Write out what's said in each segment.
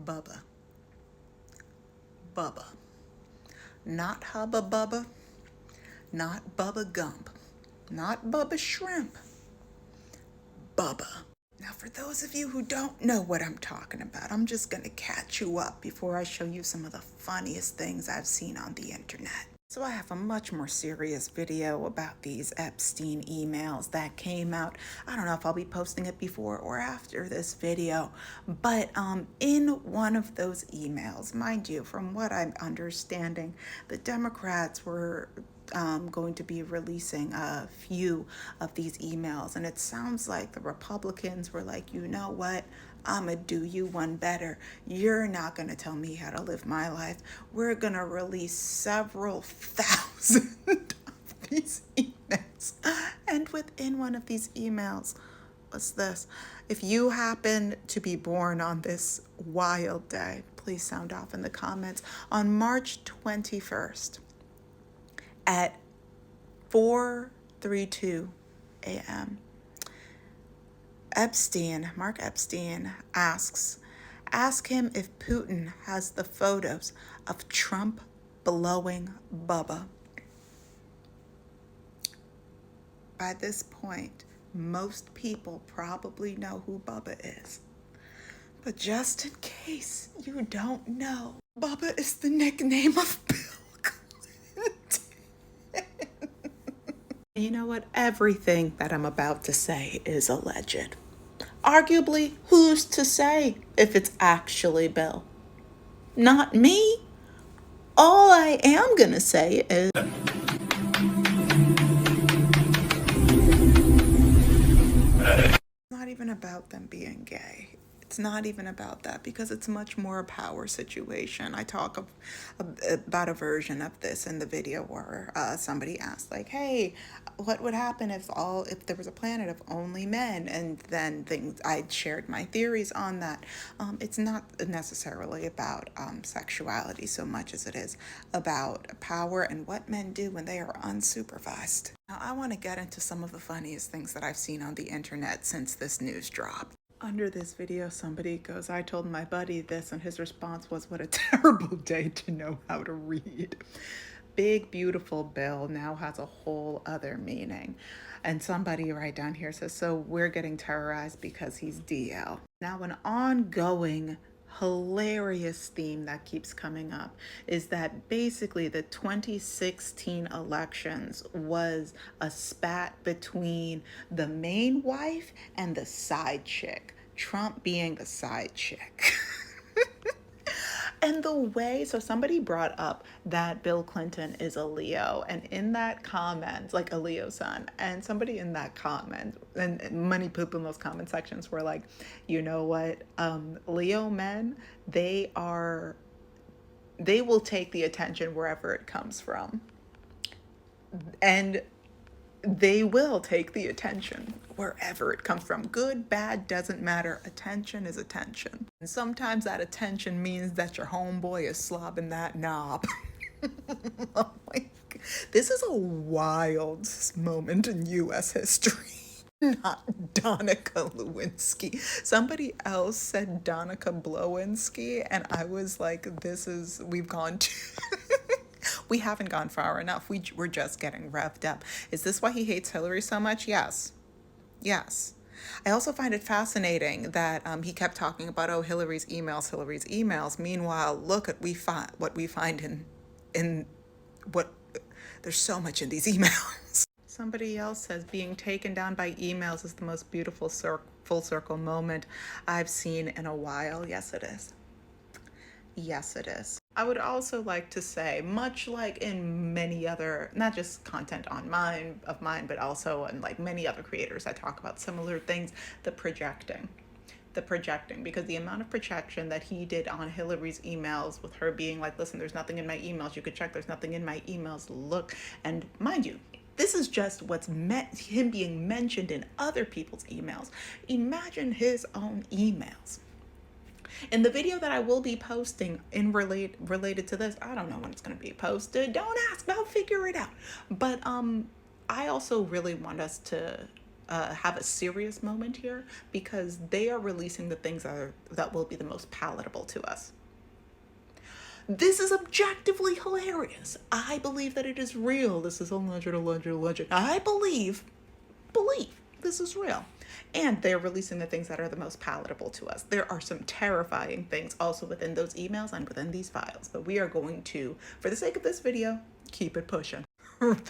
Bubba. Bubba. Not Hubba Bubba. Not Bubba Gump. Not Bubba Shrimp. Bubba. Now, for those of you who don't know what I'm talking about, I'm just going to catch you up before I show you some of the funniest things I've seen on the internet. So I have a much more serious video about these Epstein emails that came out. I don't know if I'll be posting it before or after this video, but in one of those emails, mind you, from what I'm understanding, the Democrats were going to be releasing a few of these emails, and it sounds like the Republicans were like, you know what, I'ma do you one better. You're not gonna tell me how to live my life. We're gonna release several thousand of these emails. And within one of these emails was this: if you happen to be born on this wild day, please sound off in the comments. On March 21st at 4:32 a.m. Mark Epstein ask him if Putin has the photos of Trump blowing Bubba. By this point, most people probably know who Bubba is. But just in case you don't know, Bubba is the nickname of Bill Clinton. You know what? Everything that I'm about to say is alleged. Arguably, who's to say if it's actually Bill? Not me. All I am gonna say is it's not even about them being gay. It's not even about that, because it's much more a power situation. I talk about a version of this in the video where somebody asked, like, hey, what would happen if there was a planet of only men? And then I shared my theories on that. It's not necessarily about sexuality so much as it is about power and what men do when they are unsupervised. Now, I want to get into some of the funniest things that I've seen on the internet since this news dropped. Under this video, somebody goes, I told my buddy this, and his response was, what a terrible day to know how to read. Big, beautiful Bill now has a whole other meaning. And somebody right down here says, so we're getting terrorized because he's DL. Now, an ongoing hilarious theme that keeps coming up is that basically the 2016 elections was a spat between the main wife and the side chick, Trump being the side chick. And the way, so somebody brought up that Bill Clinton is a Leo, and in that comment, like a Leo sun, and somebody in that comment, and many people in those comment sections were like, you know what, Leo men, they will take the attention wherever it comes from. And they will take the attention wherever it comes from. Good, bad, doesn't matter. Attention is attention. And sometimes that attention means that your homeboy is slobbing that knob. Oh my God. This is a wild moment in U.S. history. Not Donica Lewinsky. Somebody else said Donica Blowinski, and I was like, we've gone too... We haven't gone far enough. We're just getting revved up. Is this why he hates Hillary so much? Yes. Yes. I also find it fascinating that he kept talking about, oh, Hillary's emails. Meanwhile, look at what we find in what, there's so much in these emails. Somebody else says being taken down by emails is the most beautiful full circle moment I've seen in a while. Yes, it is. Yes, it is. I would also like to say, much like in many other, not just content of mine, but also in like many other creators that talk about similar things, the projecting, because the amount of projection that he did on Hillary's emails, with her being like, listen, there's nothing in my emails, you could check, there's nothing in my emails, look, and mind you, this is just what's him being mentioned in other people's emails. Imagine his own emails. In the video that I will be posting related to this, I don't know when it's going to be posted. Don't ask, I'll figure it out. But I also really want us to have a serious moment here, because they are releasing the things that will be the most palatable to us. This is objectively hilarious. I believe that it is real. This is a legend. I believe this is real. And they're releasing the things that are the most palatable to us. There are some terrifying things also within those emails and within these files, but we are going to, for the sake of this video, keep it pushing.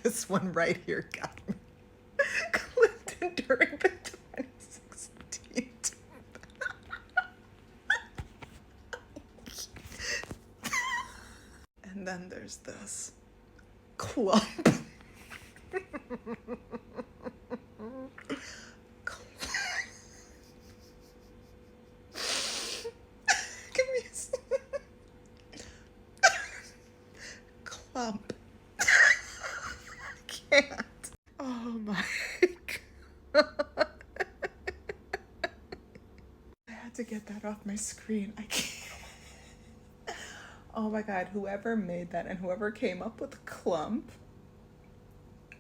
This one right here got me. Clinton during the 2016. And then there's this clump. Give me clump. I can't. Oh my God. I had to get that off my screen. I can't. Oh my God, whoever made that and whoever came up with clump,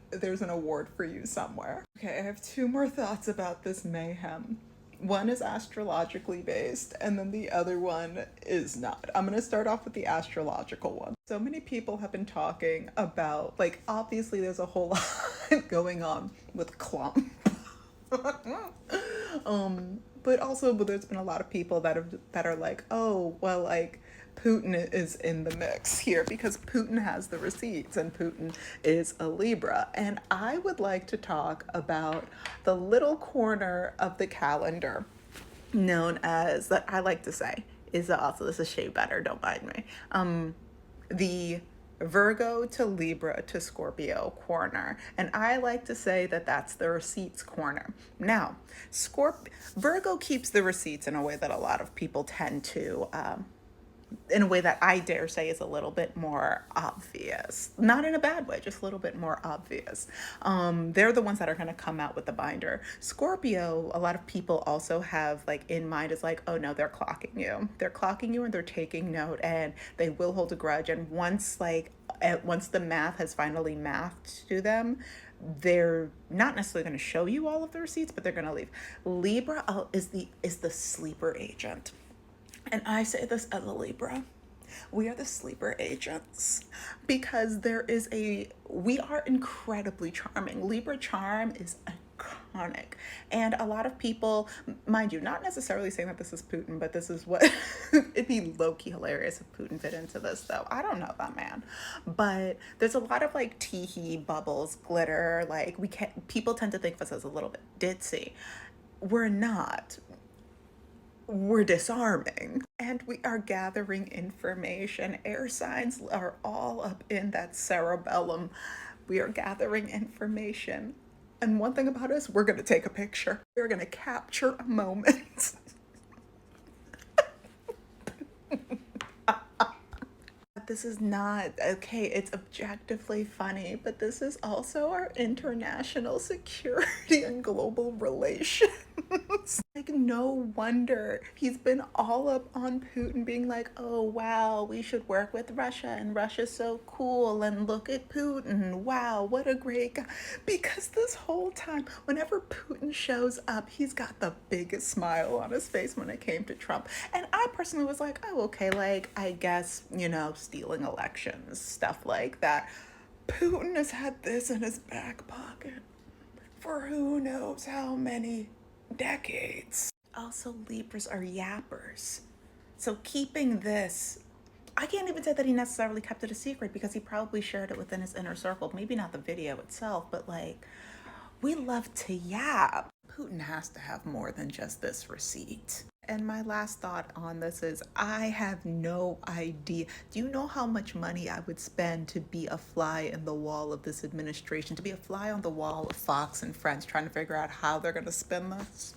there's an award for you somewhere. Okay, I have two more thoughts about this mayhem. One is astrologically based, and then the other one is not. I'm gonna start off with the astrological one. So many people have been talking about, like, obviously there's a whole lot going on with clump. But also, there's been a lot of people that are like, oh, well, like, Putin is in the mix here because Putin has the receipts and Putin is a Libra. And I would like to talk about the little corner of the calendar known as, that I like to say, is also, this is Shay Better, don't mind me, the Virgo to Libra to Scorpio corner. And I like to say that that's the receipts corner. Now, Virgo keeps the receipts in a way that a lot of people tend to, in a way that I dare say is a little bit more obvious. Not in a bad way, just a little bit more obvious. They're the ones that are going to come out with the binder. Scorpio, a lot of people also have like in mind is like, oh no, they're clocking you. They're clocking you and they're taking note and they will hold a grudge. And once the math has finally mathed to them, they're not necessarily going to show you all of the receipts, but they're going to leave. Libra is the sleeper agent. And I say this as a Libra. We are the sleeper agents because we are incredibly charming. Libra charm is iconic. And a lot of people, mind you, not necessarily saying that this is Putin, but this is what, it'd be low-key hilarious if Putin fit into this though. I don't know that man. But there's a lot of like tee-hee, bubbles, glitter. Like people tend to think of us as a little bit ditzy. We're not. We're disarming and we are gathering information. Air signs are all up in that cerebellum. We are gathering information. And one thing about us, we're going to take a picture. We're going to capture a moment. This is not, okay, it's objectively funny, but this is also our international security and global relations. Like, no wonder he's been all up on Putin being like, oh, wow, we should work with Russia and Russia's so cool and look at Putin. Wow, what a great guy. Because this whole time, whenever Putin shows up, he's got the biggest smile on his face when it came to Trump. And I personally was like, oh, okay, like, I guess, stealing elections, stuff like that. Putin has had this in his back pocket for who knows how many decades. Also, Libras are yappers. So keeping this, I can't even say that he necessarily kept it a secret because he probably shared it within his inner circle. Maybe not the video itself, but like, we love to yap. Putin has to have more than just this receipt. And my last thought on this is, I have no idea. Do you know how much money I would spend to be a fly in the wall of this administration, to be a fly on the wall of Fox and Friends trying to figure out how they're going to spin this?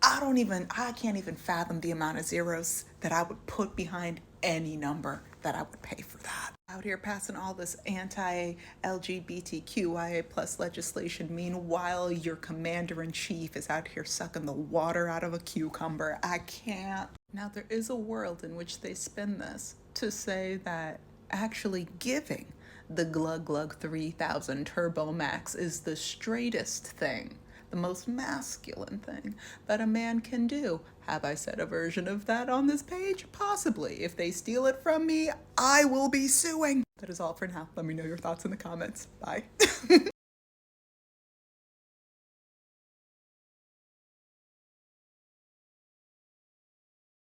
I can't even fathom the amount of zeros that I would put behind any number that I would pay for that. Out here passing all this anti-LGBTQIA plus legislation. Meanwhile, your commander-in-chief is out here sucking the water out of a cucumber. I can't. Now, there is a world in which they spin this to say that actually giving The Glug Glug 3000 Turbo Max is the straightest thing, the most masculine thing that a man can do. Have I said a version of that on this page? Possibly. If they steal it from me, I will be suing. That is all for now. Let me know your thoughts in the comments. Bye.